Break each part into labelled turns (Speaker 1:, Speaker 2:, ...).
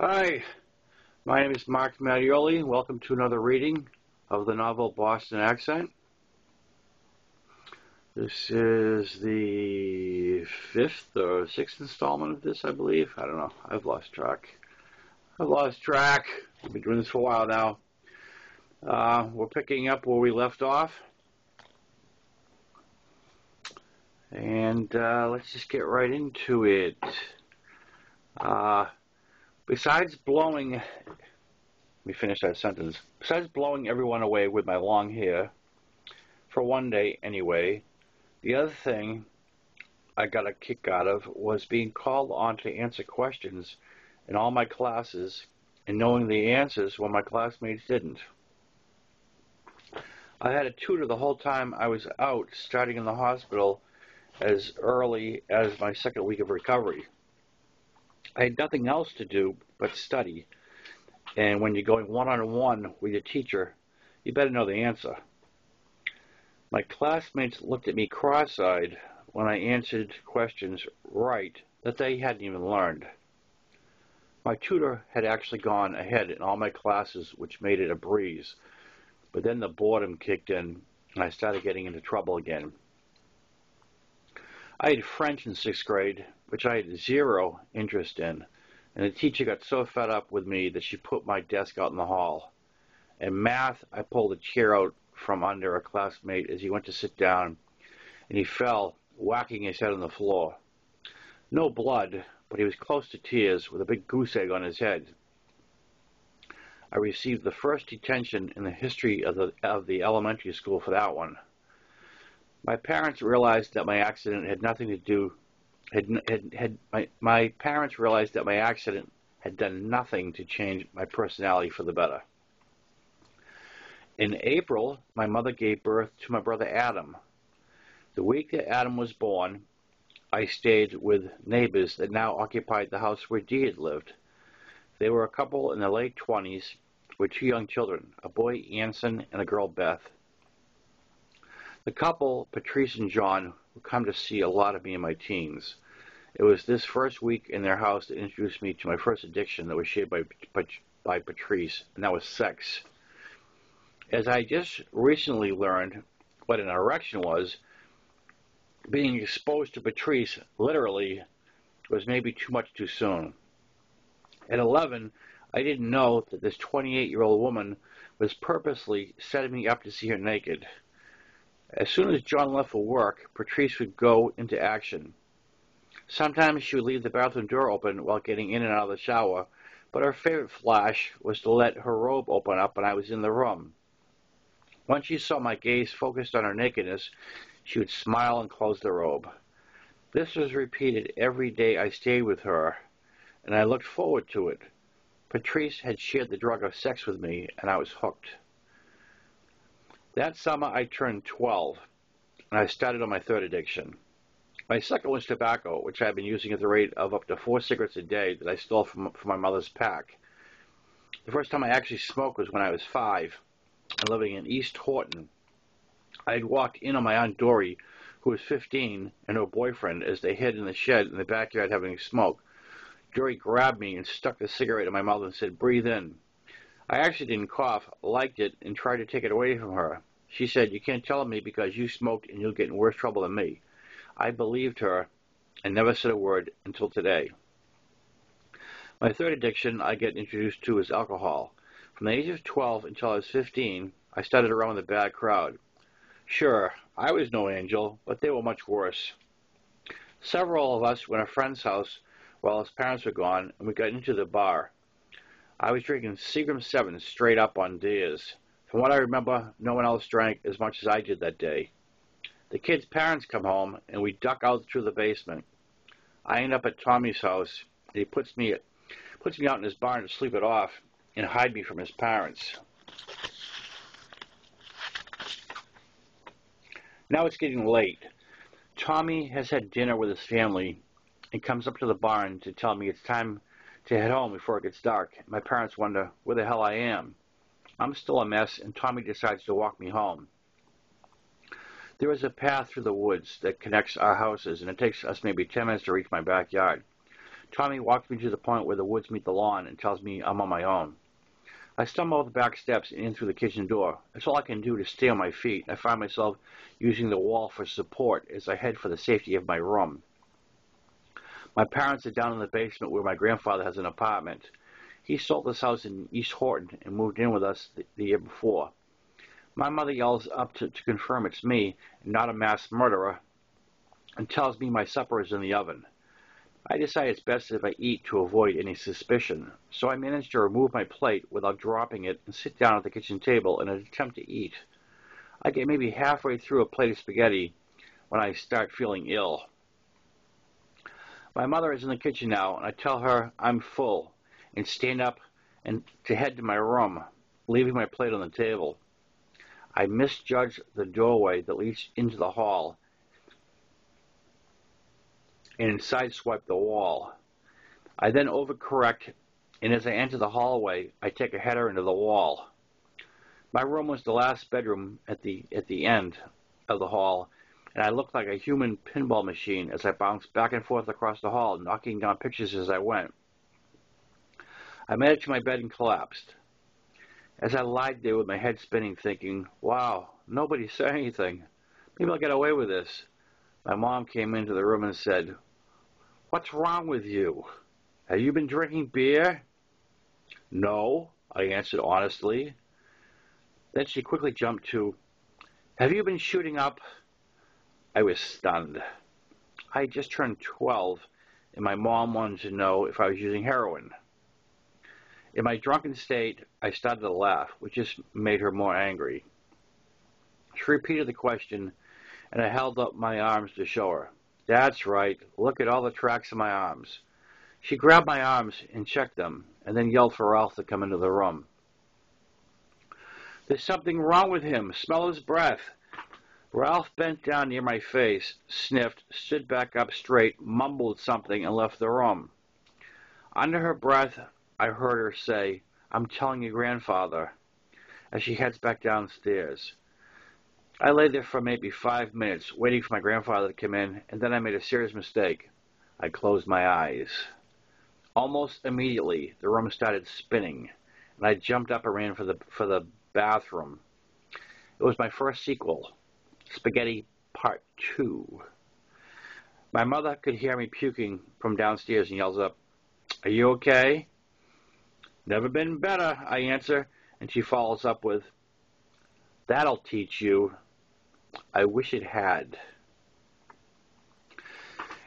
Speaker 1: Hi, my name is Mark Mattioli. Welcome to another reading of the novel Boston Accent. This is the fifth or sixth installment of this, I believe. I don't know. I've lost track. I've been doing this for a while now. We're picking up where we left off. And let's just get right into it. Besides blowing... Let me finish that sentence. Besides blowing everyone away with my long hair, for one day anyway, the other thing I got a kick out of was being called on to answer questions in all my classes and knowing the answers when my classmates didn't. I had a tutor the whole time I was out, starting in the hospital as early as my second week of recovery. I had nothing else to do but study, and when you're going one-on-one with your teacher, you better know the answer. My classmates looked at me cross-eyed when I answered questions right that they hadn't even learned. My tutor had actually gone ahead in all my classes, which made it a breeze, but then the boredom kicked in, and I started getting into trouble again. I had French in sixth grade, which I had zero interest in, and the teacher got so fed up with me that she put my desk out in the hall. In math, I pulled a chair out from under a classmate as he went to sit down, and he fell, whacking his head on the floor. No blood, but he was close to tears with a big goose egg on his head. I received the first detention in the history of the elementary school for that one. My parents realized that my accident had nothing to do. My parents realized that my accident had done nothing to change my personality for the better. In April, my mother gave birth to my brother Adam. The week that Adam was born, I stayed with neighbors that now occupied the house where Dee had lived. They were a couple in their late 20s with two young children, a boy Anson and a girl Beth. The couple, Patrice and John, would come to see a lot of me in my teens. It was this first week in their house that introduced me to my first addiction that was shared by Patrice, and that was sex. As I just recently learned what an erection was, being exposed to Patrice literally was maybe too much too soon. At 11, I didn't know that this 28-year-old woman was purposely setting me up to see her naked. As soon as John left for work, Patrice would go into action. Sometimes she would leave the bathroom door open while getting in and out of the shower, but her favorite flash was to let her robe open up when I was in the room. Once she saw my gaze focused on her nakedness, she would smile and close the robe. This was repeated every day I stayed with her, and I looked forward to it. Patrice had shared the drug of sex with me, and I was hooked. That summer, I turned 12, and I started on my third addiction. My second was tobacco, which I had been using at the rate of up to 4 cigarettes a day that I stole from my mother's pack. The first time I actually smoked was when I was 5, and living in East Horton. I had walked in on my Aunt Dory, who was 15, and her boyfriend as they hid in the shed in the backyard having a smoke. Dory grabbed me and stuck the cigarette in my mouth and said, "Breathe in." I actually didn't cough, liked it, and tried to take it away from her. She said, "You can't tell me because you smoked and you'll get in worse trouble than me." I believed her and never said a word until today. My third addiction I get introduced to is alcohol. From the age of 12 until I was 15, I started around with a bad crowd. Sure, I was no angel, but they were much worse. Several of us were in a friend's house while his parents were gone, and we got into the bar. I was drinking Seagram 7 straight up on Deers. From what I remember, no one else drank as much as I did that day. The kids' parents come home, and we duck out through the basement. I end up at Tommy's house, and he puts me out in his barn to sleep it off and hide me from his parents. Now it's getting late. Tommy has had dinner with his family and comes up to the barn to tell me it's time to head home before it gets dark. My parents wonder where the hell I am. I'm still a mess, and Tommy decides to walk me home. There is a path through the woods that connects our houses, and it takes us maybe 10 minutes to reach my backyard. Tommy walks me to the point where the woods meet the lawn and tells me I'm on my own. I stumble up the back steps and in through the kitchen door. That's all I can do to stay on my feet. I find myself using the wall for support as I head for the safety of my room. My parents are down in the basement where my grandfather has an apartment. He sold this house in East Horton and moved in with us the year before. My mother yells up to confirm it's me and not a mass murderer and tells me my supper is in the oven. I decide it's best if I eat to avoid any suspicion, so I manage to remove my plate without dropping it and sit down at the kitchen table in an attempt to eat. I get maybe halfway through a plate of spaghetti when I start feeling ill. My mother is in the kitchen now, and I tell her I'm full and stand up and to head to my room, leaving my plate on the table. I misjudge the doorway that leads into the hall and sideswipe the wall. I then overcorrect, and as I enter the hallway, I take a header into the wall. My room was the last bedroom at the end of the hall, and I looked like a human pinball machine as I bounced back and forth across the hall, knocking down pictures as I went. I made it to my bed and collapsed. As I lied there with my head spinning, thinking, wow, nobody said anything. Maybe I'll get away with this. My mom came into the room and said, "What's wrong with you? Have you been drinking beer?" "No," I answered honestly. Then she quickly jumped to, "Have you been shooting up?" I was stunned. I had just turned 12, and my mom wanted to know if I was using heroin. In my drunken state, I started to laugh, which just made her more angry. She repeated the question, and I held up my arms to show her. "That's right. Look at all the tracks in my arms." She grabbed my arms and checked them, and then yelled for Ralph to come into the room. "There's something wrong with him. Smell his breath." Ralph bent down near my face, sniffed, stood back up straight, mumbled something, and left the room. Under her breath, I heard her say, "I'm telling your grandfather," as she heads back downstairs. I lay there for maybe 5 minutes, waiting for my grandfather to come in, and then I made a serious mistake. I closed my eyes. Almost immediately, the room started spinning, and I jumped up and ran for the bathroom. It was my first sequel, Spaghetti Part 2. My mother could hear me puking from downstairs and yells up, "Are you okay?" "Never been better," I answer, and she follows up with, "That'll teach you." I wish it had.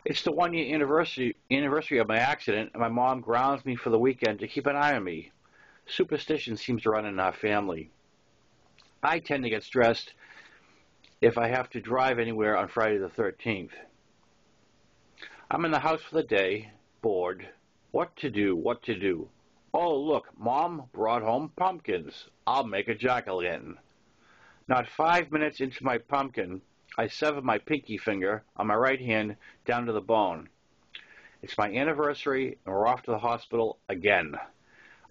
Speaker 1: It's the 1-year anniversary of my accident, and my mom grounds me for the weekend to keep an eye on me. Superstition seems to run in our family. I tend to get stressed if I have to drive anywhere on Friday the 13th. I'm in the house for the day, bored. What to do? Oh, look, Mom brought home pumpkins. I'll make a jack-o'-lantern. Not 5 minutes into my pumpkin, I sever my pinky finger on my right hand down to the bone. It's my anniversary, and we're off to the hospital again.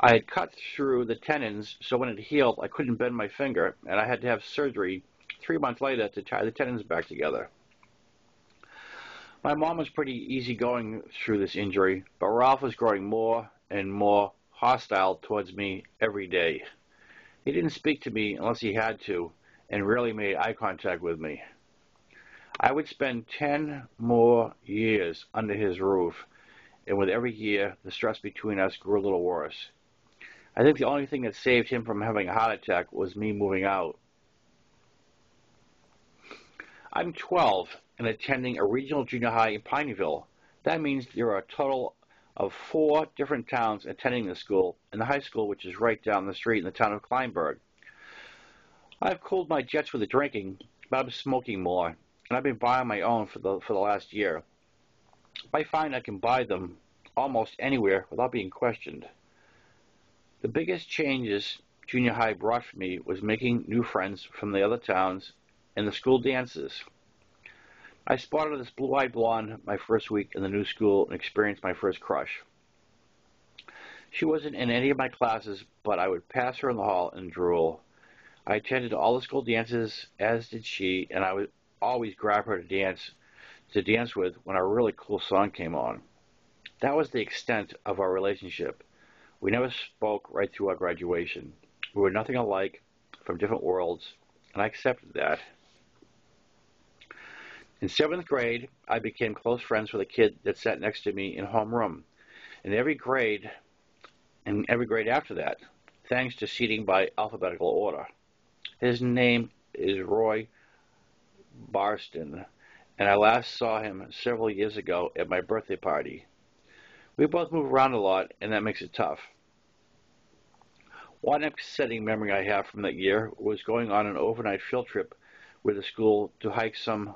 Speaker 1: I had cut through the tendons, so when it healed, I couldn't bend my finger, and I had to have surgery 3 months later to tie the tendons back together. My mom was pretty easygoing through this injury, but Ralph was growing more and more hostile towards me every day. He didn't speak to me unless he had to, and rarely made eye contact with me. I would spend 10 more years under his roof, and with every year, the stress between us grew a little worse. I think the only thing that saved him from having a heart attack was me moving out. I'm 12 and attending a regional junior high in Pineville. That means there are a total of 4 different towns attending the school, and the high school, which is right down the street in the town of Kleinburg. I've cooled my jets with the drinking, but I'm smoking more, and I've been buying my own for the last year. I find I can buy them almost anywhere without being questioned. The biggest changes junior high brought for me was making new friends from the other towns and the school dances. I spotted this blue-eyed blonde my first week in the new school and experienced my first crush. She wasn't in any of my classes, but I would pass her in the hall and drool. I attended all the school dances, as did she, and I would always grab her to dance with when a really cool song came on. That was the extent of our relationship. We never spoke right through our graduation. We were nothing alike, from different worlds, and I accepted that. In seventh grade, I became close friends with a kid that sat next to me in homeroom. In every grade, in every grade after that, thanks to seating by alphabetical order. His name is Roy Barston, and I last saw him several years ago at my birthday party. We both move around a lot, and that makes it tough. One upsetting memory I have from that year was going on an overnight field trip with the school to hike some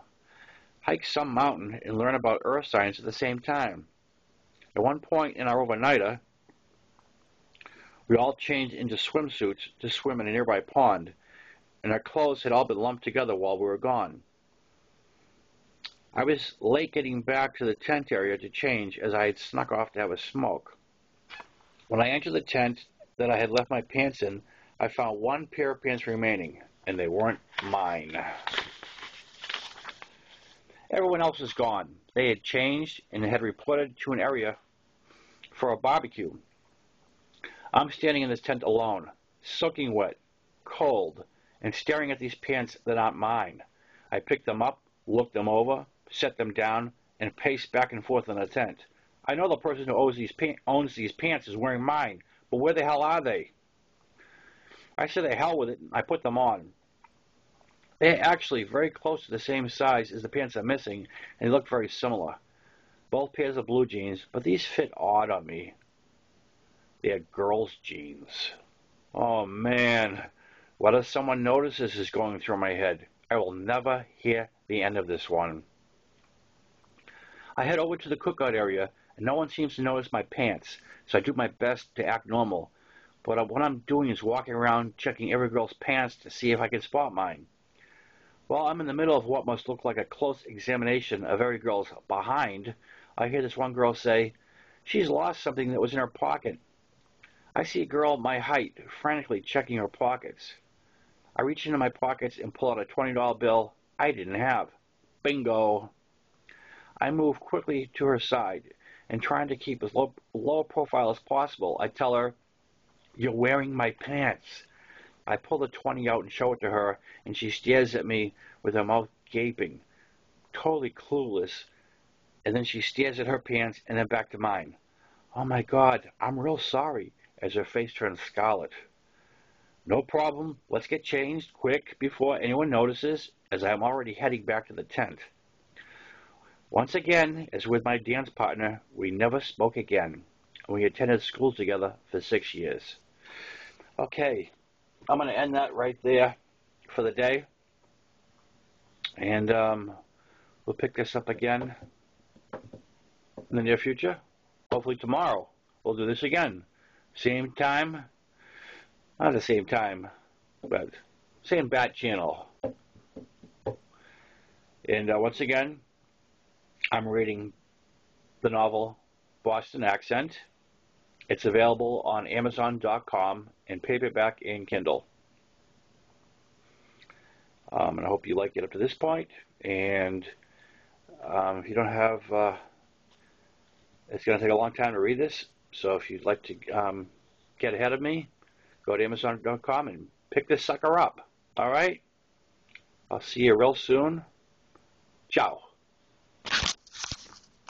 Speaker 1: mountain and learn about earth science at the same time. At one point in our overnighter, we all changed into swimsuits to swim in a nearby pond, and our clothes had all been lumped together while we were gone. I was late getting back to the tent area to change as I had snuck off to have a smoke. When I entered the tent that I had left my pants in, I found one pair of pants remaining, and they weren't mine. Everyone else was gone. They had changed and had reported to an area for a barbecue. I'm standing in this tent alone, soaking wet, cold, and staring at these pants that aren't mine. I picked them up, looked them over, set them down, and paced back and forth in the tent. I know the person who owns these pants is wearing mine, but where the hell are they? I said the hell with it, and I put them on. They're actually very close to the same size as the pants I'm missing, and they look very similar. Both pairs of blue jeans, but these fit odd on me. They're girls' jeans. Oh man, what if someone notices is going through my head? I will never hear the end of this one. I head over to the cookout area, and no one seems to notice my pants, so I do my best to act normal. But what I'm doing is walking around checking every girl's pants to see if I can spot mine. While I'm in the middle of what must look like a close examination of every girl's behind, I hear this one girl say, "She's lost something that was in her pocket." I see a girl my height frantically checking her pockets. I reach into my pockets and pull out a $20 bill I didn't have. Bingo! I move quickly to her side, and trying to keep as low profile as possible, I tell her, "You're wearing my pants." I pull the 20 out and show it to her, and she stares at me with her mouth gaping, totally clueless, and then she stares at her pants and then back to mine. "Oh my God, I'm real sorry," as her face turns scarlet. "No problem, let's get changed quick before anyone notices," as I'm already heading back to the tent. Once again, as with my dance partner, we never spoke again. We attended school together for 6 years. Okay, I'm going to end that right there for the day. And we'll pick this up again in the near future. Hopefully tomorrow we'll do this again. Same time. Not the same time, but same bat channel. And once again, I'm reading the novel Boston Accent. It's available on Amazon.com in paperback and Kindle. And I hope you like it up to this point. And if you don't have, it's going to take a long time to read this. So if you'd like to get ahead of me, go to Amazon.com and pick this sucker up. All right? I'll see you real soon. Ciao.